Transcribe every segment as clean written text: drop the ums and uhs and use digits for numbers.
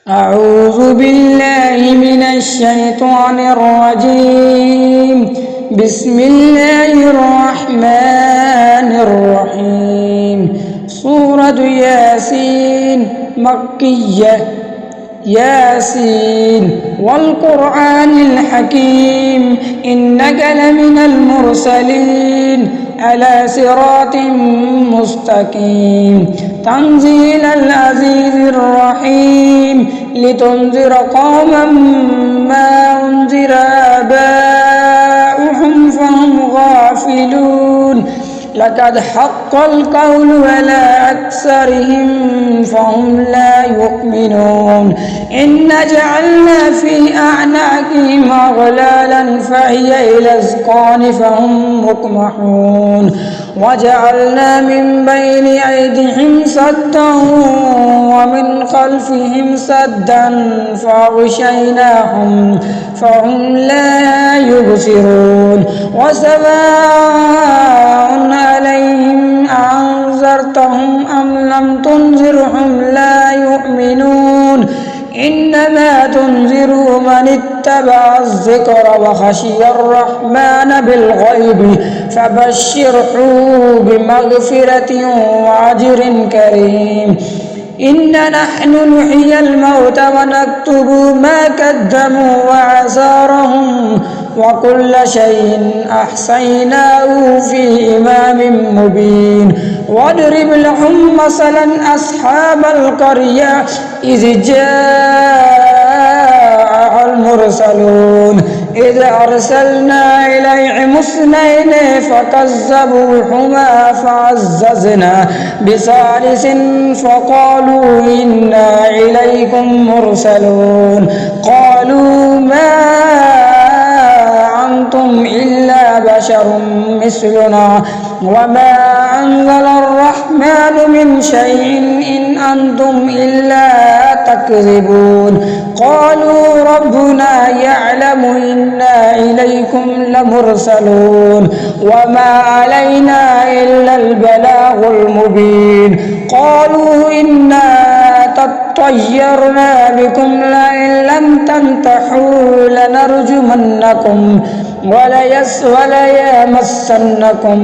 أعوذ بالله من الشيطان الرجيم. بسم الله الرحمن الرحيم. سورة ياسين مكية. ياسين والقرآن الحكيم إنك لمن المرسلين على صراط مستقيم تنزيل العزيز الرحيم لتنذر قوما ما أنذر آباؤهم فهم غافلون لقد حق القول على أكثرهم فهم لا يؤمنون إن جعلنا في أعناقهم أغلالا فهي إلى الأذقان فهم مقمحون وجعلنا من بين أيديهم سدا ومن خلفهم سدا فأغشيناهم فهم لا يبصرون وسواء عليهم أنذرتهم أم لم تنذرهم لا يؤمنون إنما تنذر من اتبع الذكر وخشي الرحمن بالغيب فبشره بمغفرة وأجر كريم إنا نحن نحيي الموتى ونكتب ما قدموا وآثارهم وكل شيء أحصيناه في إمام مبين واضرب لهم مثلا أصحاب القرية إذ جاء المرسلون إذ أرسلنا إليهم اثنين فكذبوهما فعززنا بثالث فقالوا إنا إليكم مرسلون قالوا ما أنتم إلا بشر مثلنا وما أنزل الرحمن من شيء إن أنتم إلا تكذبون قالوا ربنا يعلم إنا إليكم لمرسلون وما علينا إلا البلاغ المبين قالوا إنا طيرنا بكم لئن لم تنتهوا لنرجمنكم وليمسنكم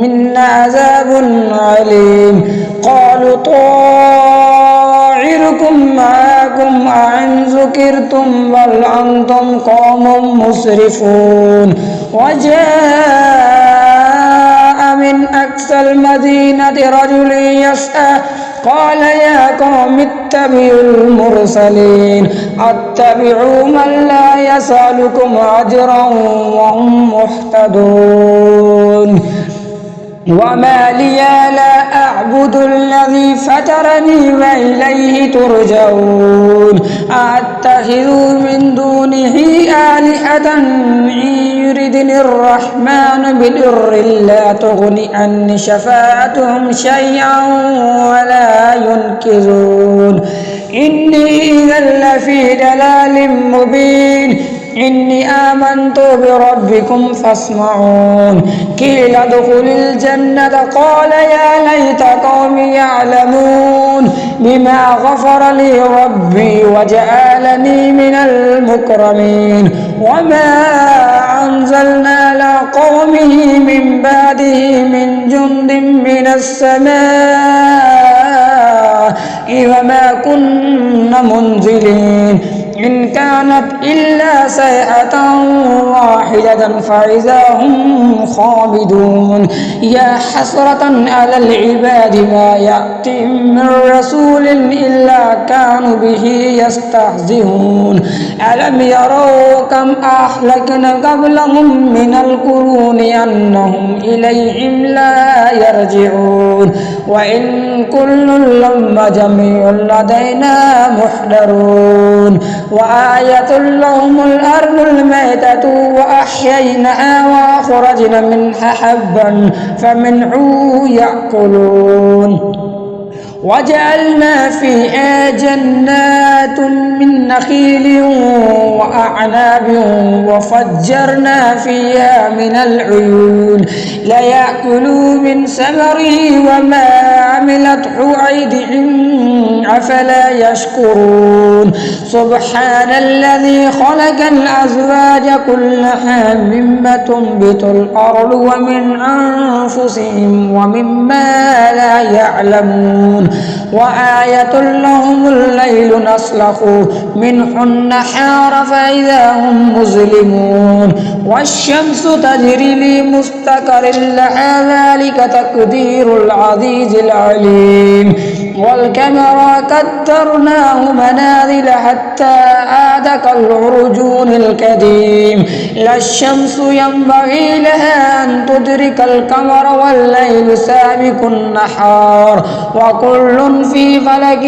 منا عذاب عليم قالوا طائركم معكم أئن ذكرتم بل أنتم قوم مسرفون وجاء من أقصى المدينة رجل يسعى قال يا قوم اتبعوا المرسلين اتبعوا من لا يسألكم أجرا وهم مهتدون وما لي لا أعبد الذي فطرني وإليه ترجعون أتخذ من دونه آلهة إن يردني الرحمن بضر لا تغني عني شفاعتهم شيئا ولا ينقذون إني إذا لفي ضلال مبين إني آمنت بربكم فاسمعون قيل ادخل الجنة قال يا ليت قومي يعلمون بما غفر لي ربي وجعلني من المكرمين وما أنزلنا على قومه من بعده من جند من السماء وما كنا منزلين إن كانت إلا صيحة واحدة فإذا هم خامدون يا حسرة على العباد ما يأتيهم من رسول إلا كانوا به يستهزئون ألم يروا كم أهلكنا قبلهم من القرون أنهم إليهم لا يرجعون وإن كل لما جميع لدينا محضرون وآية لهم الأرض الميتة وأحييناها وأخرجنا منها حبا فمنه يأكلون وجعلنا فيها جنات من نخيل وأعناب وفجرنا فيها من العيون ليأكلوا من ثمره وما عملته أيديهم أفلا يشكرون سبحان الذي خلق الأزواج كلها مما تنبت الأرض ومن أنفسهم ومما لا يعلمون وآية لهم الليل نسلخ منه النهار فإذا هم مظلمون والشمس تجري لمستقر لها ذلك تقدير العزيز العليم والقمر قدرناه منازل حتى عاد كالعرجون القديم لا الشمس ينبغي لها أن تدرك القمر والليل سابق النهار وكل في فلك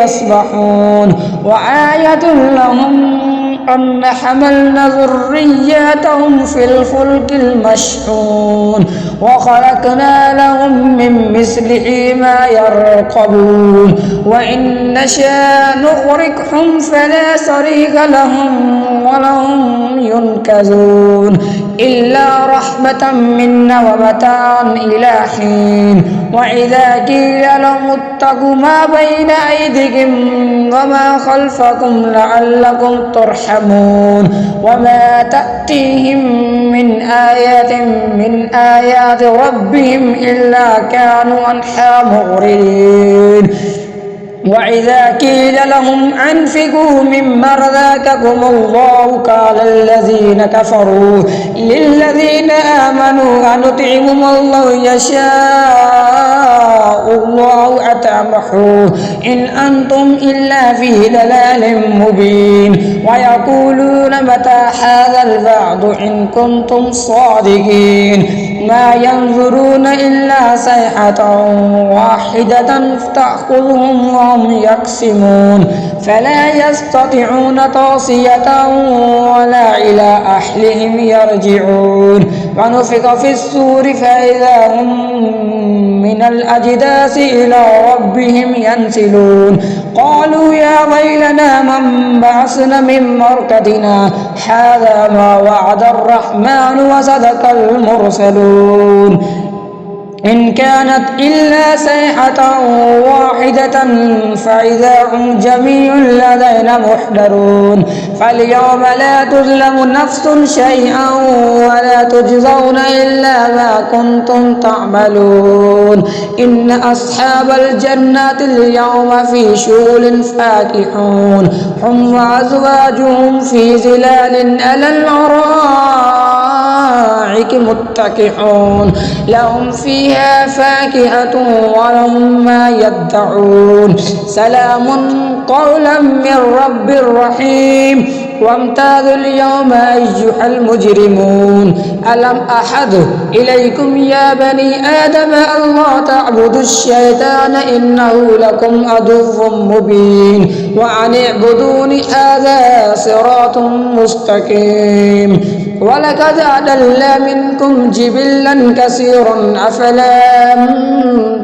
يسبحون وآية لهم أن حملنا ذرياتهم في الفلك المشحون وخلقنا لهم من مثله ما يركبون وإن نشاء نغرقهم فلا صريخ لهم ولهم ينقذون إلا رحمة منا ومتاعا إلى حين وإذا قيل لهم اتقوا ما بين أيديكم وما خلفكم لعلكم ترحمون وما تأتيهم من آية من آيات ربهم إلا كانوا عنها معرضين وإذا قيل لهم أنفقوا مما رزقكم الله قال الذين كفروا للذين آمنوا أنطعم الله يشاء الله أطعمه إن أنتم إلا في ضلال مبين ويقولون متى هذا الوعد إن كنتم صادقين ما ينظرون إلا صيحة واحدة تأخذهم وهم يقسمون فلا يستطيعون توصية ولا إلى أهلهم يرجعون ونفخ في الصور فإذا هم من الأجداث إلى ربهم ينسلون قالوا يا ويلنا من بعثنا من مرقدنا هذا ما وعد الرحمن وصدق المرسلون إن كانت إلا صيحة واحدة فإذا هم جميع لدينا محضرون فاليوم لا تظلم نفس شيئا ولا تجزون إلا ما كنتم تعملون إن أصحاب الجنة اليوم في شغل فاكهون هم وأزواجهم في ظلال على الأرائك متكئون لهم فيها فاكهة ولهم ما يدعون سلام قولا من رب رحيم وامتازوا اليوم أيها المجرمون ألم أحد إليكم يا بني آدم ألا تعبدوا الشيطان إنه لكم عدو مبين وأن اعبدوني هذا صراط مستقيم ولقد أضل منكم جبلا كثيرا أفلا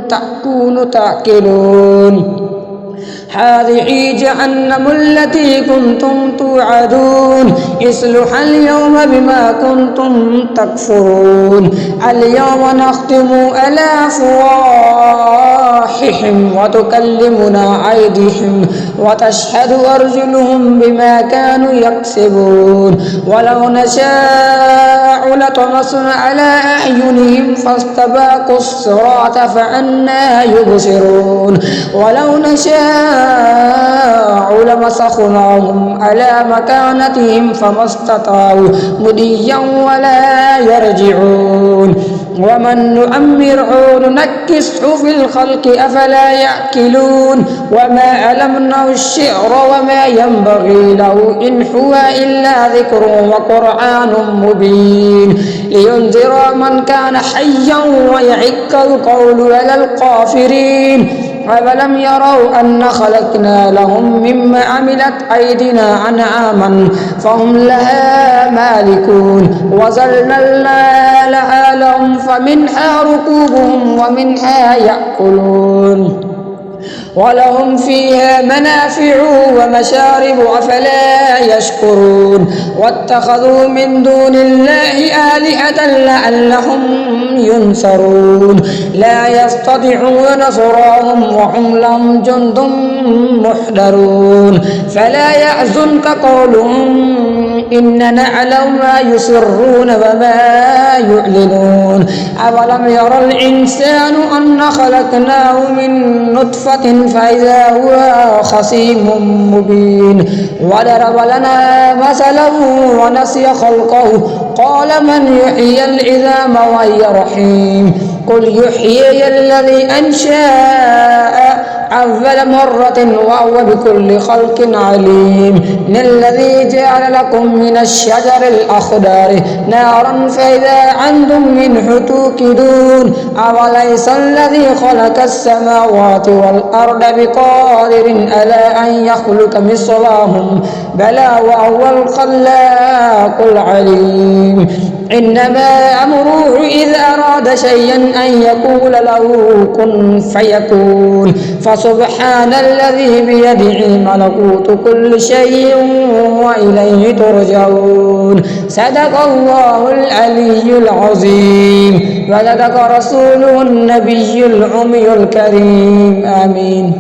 تكونوا تعقلون هذه جهنم التي كنتم توعدون اصلوها اليوم بما كنتم تكفرون اليوم نختم على أفواههم وتكلمنا أيديهم وتشهد أرجلهم بما كانوا يكسبون ولو نشاء لطمسنا على أعينهم فاستباقوا الصراط فأنى يبصرون ولو نشاء لمسخناهم على مكانتهم فما استطاعوا مضيا ولا يرجعون ومن نؤمره ننكسه في الخلق أفلا يأكلون وما علمناه الشعر وما ينبغي له إن هو إلا ذكر وقرآن مبين لينذر من كان حيا ويحق القول على الكافرين أولم يروا أن خلقنا لهم مما عملت أيدينا أنعاما فهم لها مالكون وظللنا لها لهم فمنها ركوبهم ومنها يأكلون ولهم فيها منافع ومشارب أفلا يشكرون واتخذوا من دون الله آلهة لعلهم ينصرون لا يستطيعون نصرهم وهم لهم جند محضرون فلا يحزنك قولهم إننا نعلم ما يسرون وما يعلنون أولم يرى الإنسان أن خلقناه من نطفة فإذا هو خصيم مبين وضرب لنا مثلا ونسي خلقه قال من يحيي العظام وهي رحيم قل يحيي الذي أنشأ أول مرة وهو بكل خلق عليم إن الذي جعل لكم من الشجر الأخضر نارا فإذا أنتم منه توقدون أوليس الذي خلق السماوات والأرض بقادر على أن يخلق مثلهم بلى وهو الخلاق العليم إنما أمره إذا أراد شيئا أن يقول له كن فيكون فسبحان الذي بيده ملكوت كل شيء وإليه ترجعون صدق الله العلي العظيم وصدق رسوله النبي الأمي الكريم آمين.